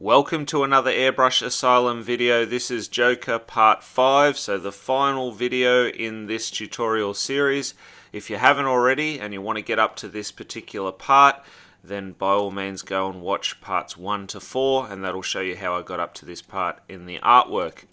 Welcome to another Airbrush Asylum video. This is Joker part 5, so the final video in this tutorial series. If you haven't already and you want to get up to this particular part, then by all means go and watch parts 1 to 4, and that'll show you how I got up to this part in the artwork.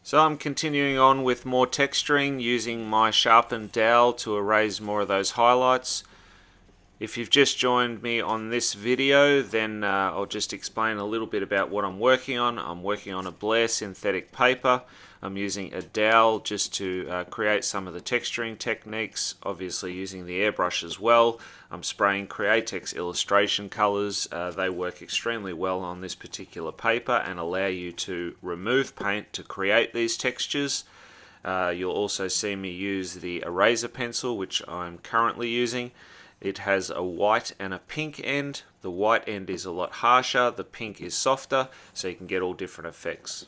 So I'm continuing on with more texturing using my sharpened dowel to erase more of those highlights. If you've just joined me on this video, then I'll just explain a little bit about what I'm working on. I'm working on a Blair Synthetic paper. I'm using a dowel just to create some of the texturing techniques, obviously using the airbrush as well. I'm spraying Createx illustration colors. They work extremely well on this particular paper and allow you to remove paint to create these textures. You'll also see me use the eraser pencil, which I'm currently using. It has a white and a pink end. The white end is a lot harsher, the pink is softer, so you can get all different effects.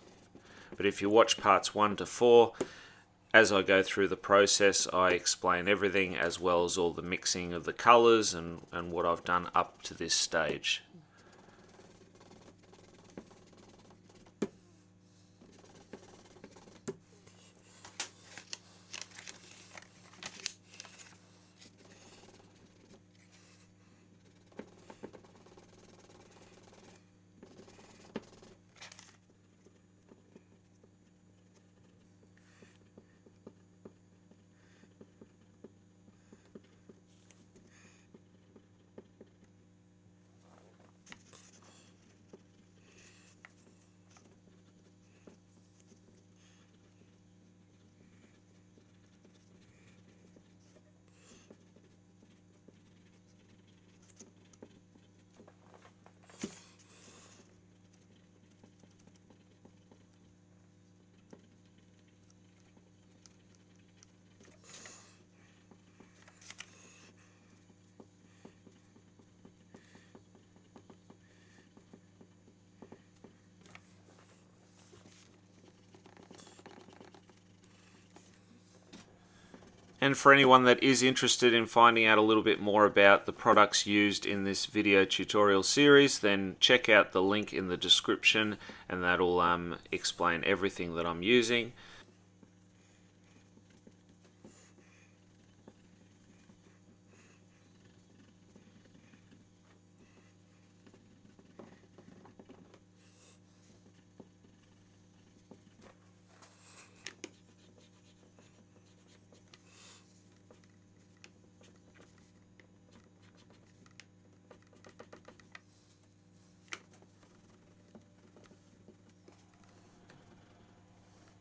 But if you watch parts 1 to 4, as I go through the process, I explain everything as well as all the mixing of the colors and what I've done up to this stage. And for anyone that is interested in finding out a little bit more about the products used in this video tutorial series, then check out the link in the description and that'll explain everything that I'm using.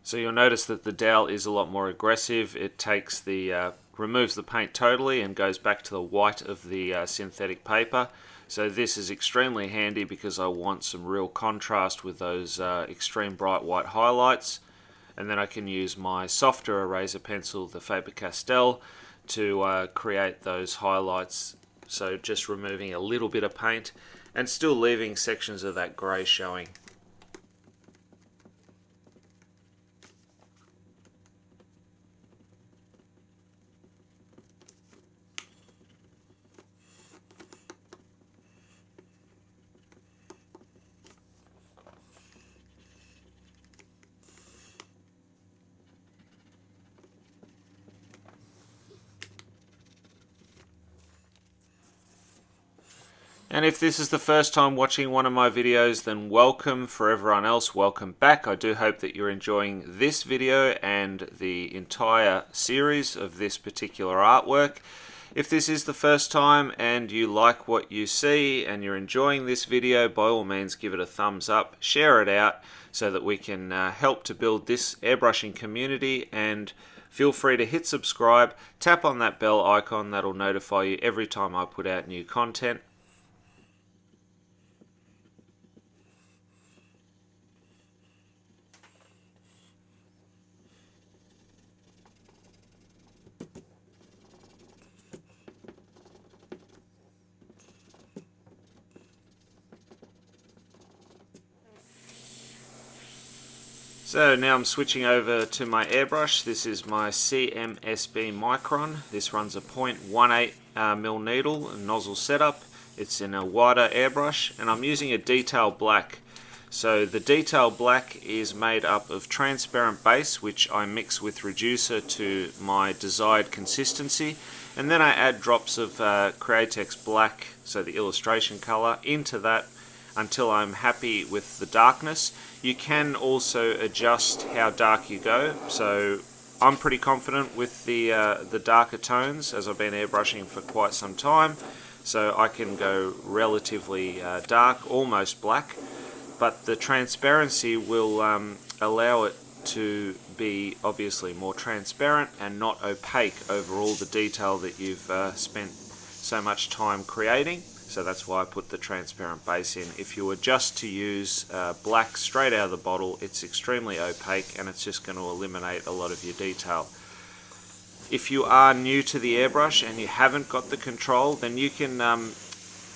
So you'll notice that the dowel is a lot more aggressive. It takes the removes the paint totally and goes back to the white of the synthetic paper. So this is extremely handy because I want some real contrast with those extreme bright white highlights. And then I can use my softer eraser pencil, the Faber-Castell, to create those highlights. So just removing a little bit of paint and still leaving sections of that grey showing. And if this is the first time watching one of my videos, then welcome. For everyone else, welcome back. I do hope that you're enjoying this video and the entire series of this particular artwork. If this is the first time and you like what you see and you're enjoying this video, by all means give it a thumbs up, share it out so that we can help to build this airbrushing community, and feel free to hit subscribe, tap on that bell icon, that'll notify you every time I put out new content. So now I'm switching over to my airbrush. This is my CMSB Micron. This runs a 0.18 mil needle nozzle setup. It's in a wider airbrush, and I'm using a detail black. So the detail black is made up of transparent base, which I mix with reducer to my desired consistency, and then I add drops of Createx black, so the illustration color, into that until I'm happy with the darkness. You can also adjust how dark you go, so I'm pretty confident with the darker tones, as I've been airbrushing for quite some time, so I can go relatively dark, almost black, but the transparency will allow it to be obviously more transparent and not opaque over all the detail that you've spent so much time creating. So that's why I put the transparent base in. If you were just to use black straight out of the bottle, it's extremely opaque and it's just going to eliminate a lot of your detail. If you are new to the airbrush and you haven't got the control, then you can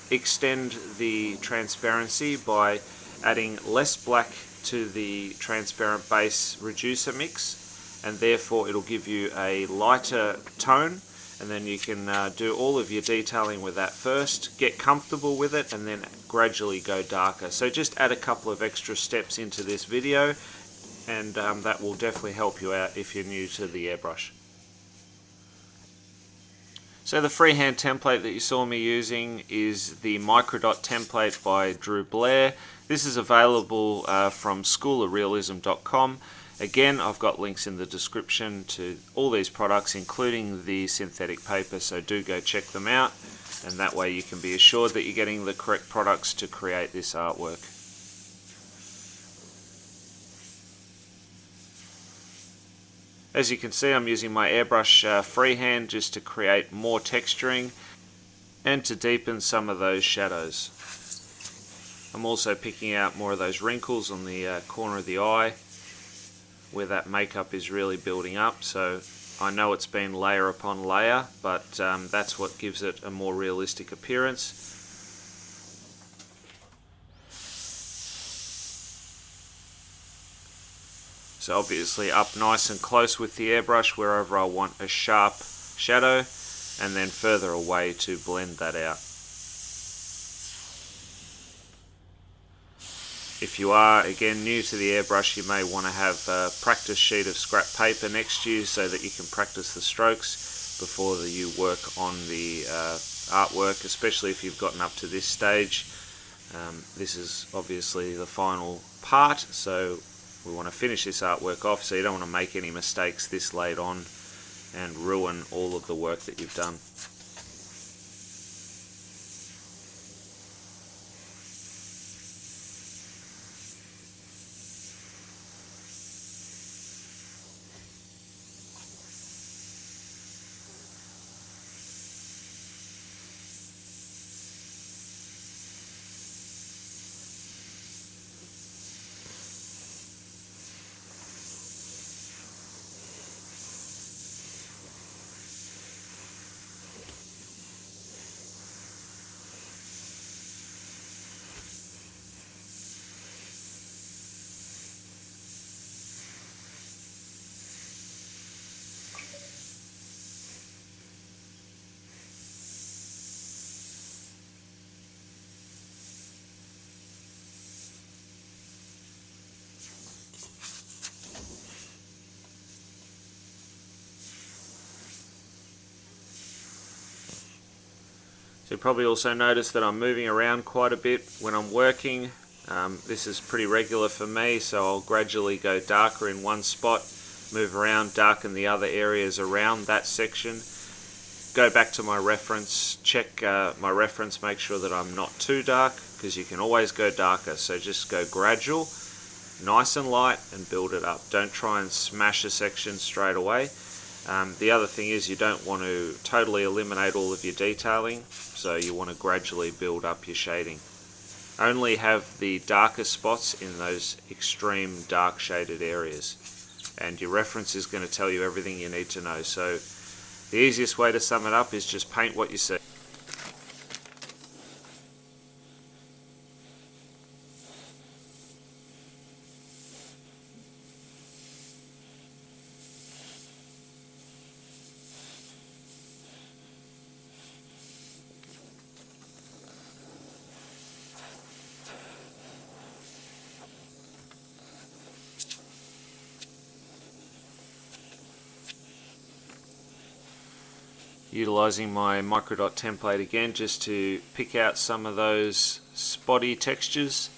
extend the transparency by adding less black to the transparent base reducer mix, and therefore it'll give you a lighter tone, and then you can do all of your detailing with that first, get comfortable with it, and then gradually go darker. So just add a couple of extra steps into this video, and that will definitely help you out if you're new to the airbrush. So the freehand template that you saw me using is the Microdot template by Dru Blair. This is available from schoolofrealism.com. Again, I've got links in the description to all these products, including the synthetic paper, so do go check them out, and that way you can be assured that you're getting the correct products to create this artwork. As you can see, I'm using my airbrush freehand just to create more texturing and to deepen some of those shadows. I'm also picking out more of those wrinkles on the corner of the eye where that makeup is really building up. So I know it's been layer upon layer, but that's what gives it a more realistic appearance. So obviously up nice and close with the airbrush wherever I want a sharp shadow, and then further away to blend that out. If you are, again, new to the airbrush, you may want to have a practice sheet of scrap paper next to you so that you can practice the strokes before you work on the artwork, especially if you've gotten up to this stage. This is obviously the final part, so we want to finish this artwork off, so you don't want to make any mistakes this late on and ruin all of the work that you've done. So you probably also notice that I'm moving around quite a bit when I'm working. This is pretty regular for me, so I'll gradually go darker in one spot, move around, darken the other areas around that section, go back to my reference, check my reference, make sure that I'm not too dark, because you can always go darker. So just go gradual, nice and light, and build it up. Don't try and smash a section straight away. The other thing is you don't want to totally eliminate all of your detailing, so you want to gradually build up your shading. Only have the darker spots in those extreme dark shaded areas, and your reference is going to tell you everything you need to know. So the easiest way to sum it up is just paint what you see. Utilizing my microdot template again just to pick out some of those spotty textures.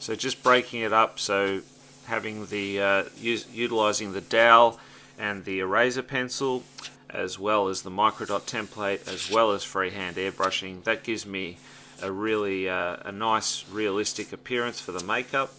So just breaking it up, so having the utilizing the dowel and the eraser pencil, as well as the microdot template, as well as freehand airbrushing. That gives me a really a nice realistic appearance for the makeup.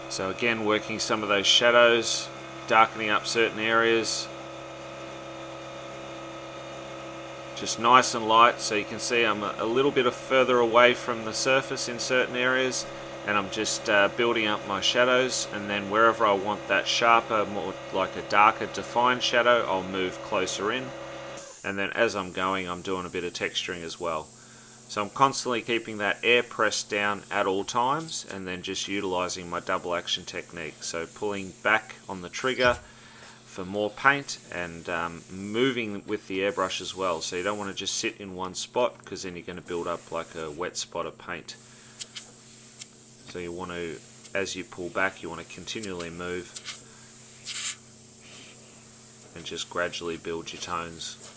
So again, working some of those shadows, darkening up certain areas. Just nice and light, so you can see I'm a little bit further away from the surface in certain areas, and I'm just building up my shadows, and then wherever I want that sharper, more like a darker defined shadow, I'll move closer in. And then as I'm going, I'm doing a bit of texturing as well. So I'm constantly keeping that air pressed down at all times, and then just utilizing my double action technique. So pulling back on the trigger for more paint, and moving with the airbrush as well. So you don't want to just sit in one spot, because then you're going to build up like a wet spot of paint. So you want to, as you pull back, you want to continually move and just gradually build your tones.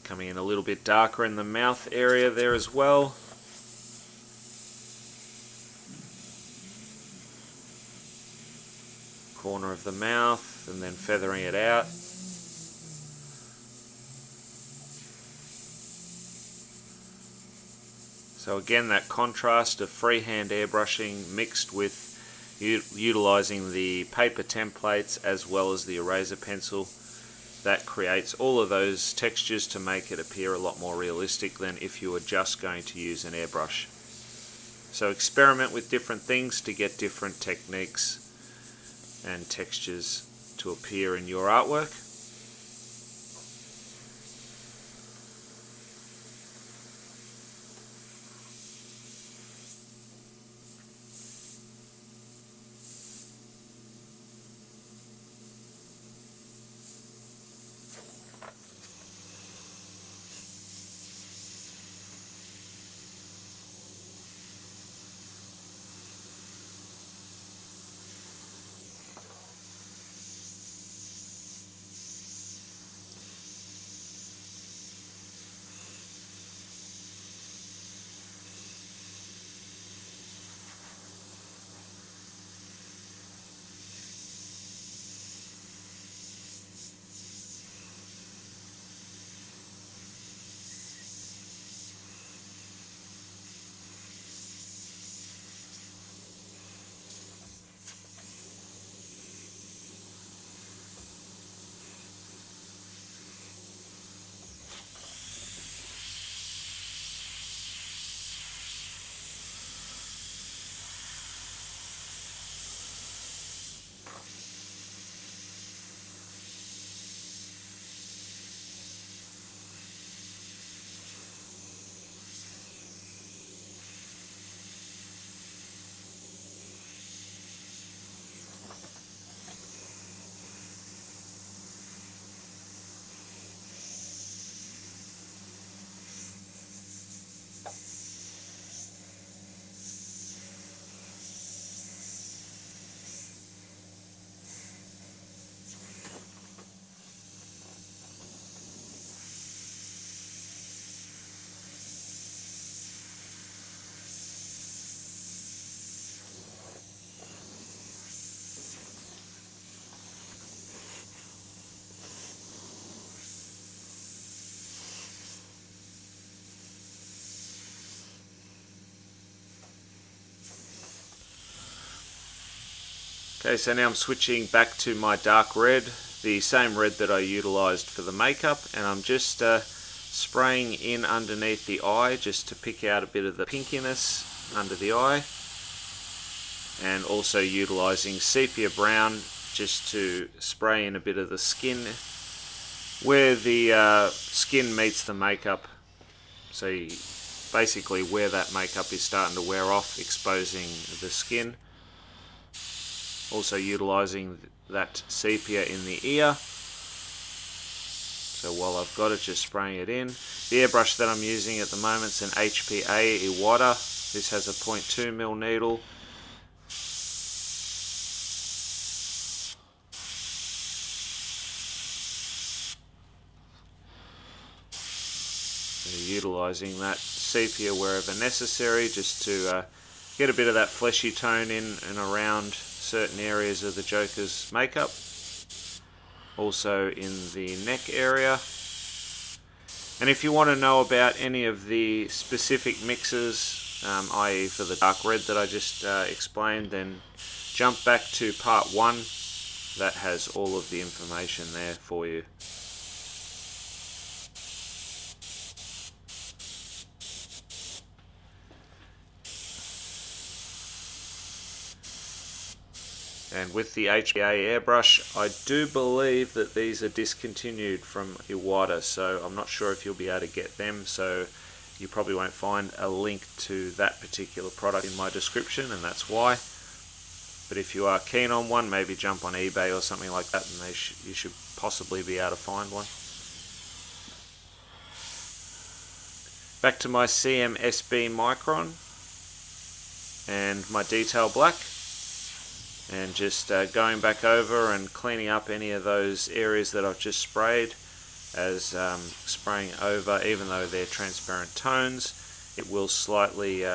Coming in a little bit darker in the mouth area there as well. Corner of the mouth, and then feathering it out. So again, that contrast of freehand airbrushing mixed with utilizing the paper templates as well as the eraser pencil, that creates all of those textures to make it appear a lot more realistic than if you were just going to use an airbrush. So experiment with different things to get different techniques and textures to appear in your artwork. Okay, so now I'm switching back to my dark red, the same red that I utilized for the makeup, and I'm just spraying in underneath the eye just to pick out a bit of the pinkiness under the eye, and also utilizing sepia brown just to spray in a bit of the skin where the skin meets the makeup, so basically where that makeup is starting to wear off, exposing the skin. Also utilizing that sepia in the ear. So while I've got it, just spraying it in. The airbrush that I'm using at the moment is an HPA Iwata. This has a 0.2mm needle. So utilizing that sepia wherever necessary, just to get a bit of that fleshy tone in and around certain areas of the Joker's makeup. Also in the neck area. And if you want to know about any of the specific mixes, i.e. for the dark red that I just explained, then jump back to part 1. That has all of the information there for you. And with the HPA airbrush, I do believe that these are discontinued from Iwata, so I'm not sure if you'll be able to get them, so you probably won't find a link to that particular product in my description, and that's why. But if you are keen on one, maybe jump on eBay or something like that, and you should possibly be able to find one. Back to my CMSB Micron and my detail black. And just going back over and cleaning up any of those areas that I've just sprayed, as spraying over, even though they're transparent tones, it will slightly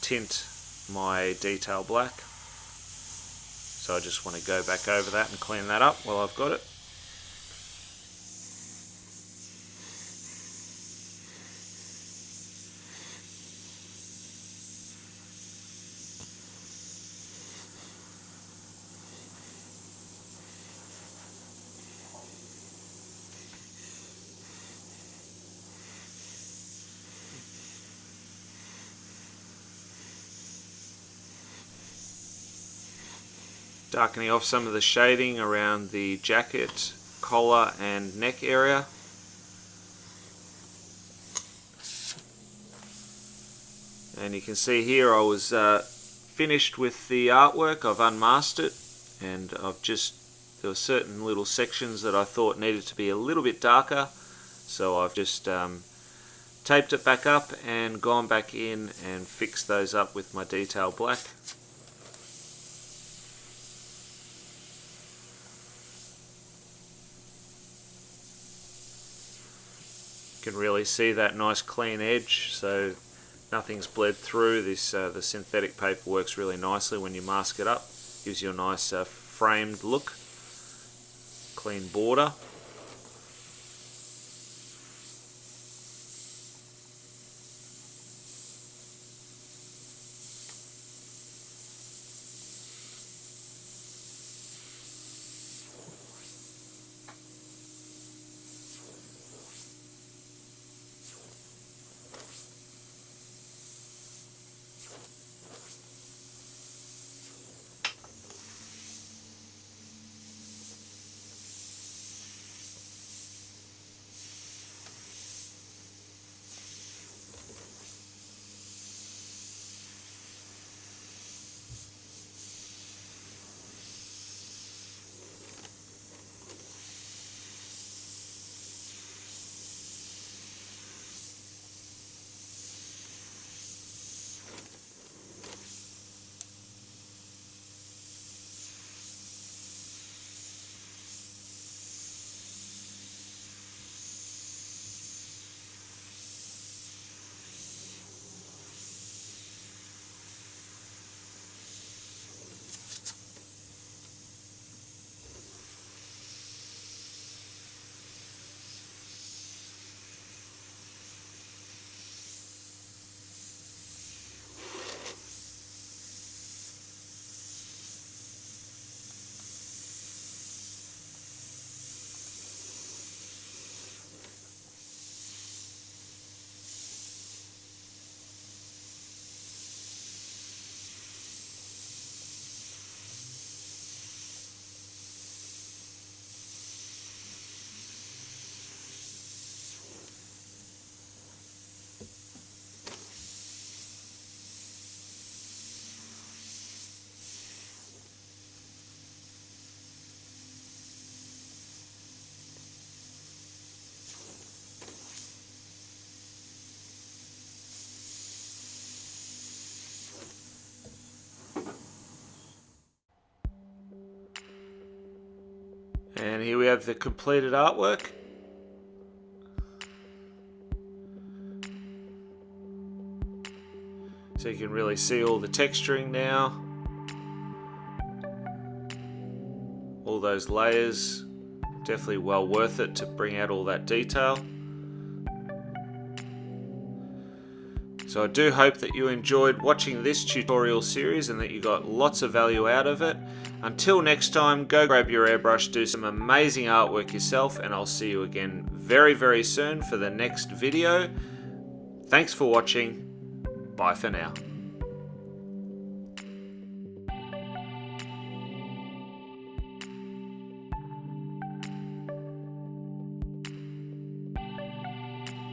tint my detail black. So I just want to go back over that and clean that up while I've got it. Darkening off some of the shading around the jacket, collar and neck area. And you can see here I was finished with the artwork. I've unmasked it, and there were certain little sections that I thought needed to be a little bit darker, so I've just taped it back up and gone back in and fixed those up with my detail black. You can really see that nice clean edge, so nothing's bled through. The synthetic paper works really nicely when you mask it up. Gives you a nice framed look, clean border. And here we have the completed artwork. So you can really see all the texturing now. All those layers. Definitely well worth it to bring out all that detail. So I do hope that you enjoyed watching this tutorial series and that you got lots of value out of it. Until next time, go grab your airbrush, do some amazing artwork yourself, and I'll see you again very, very soon for the next video. Thanks for watching. Bye for now.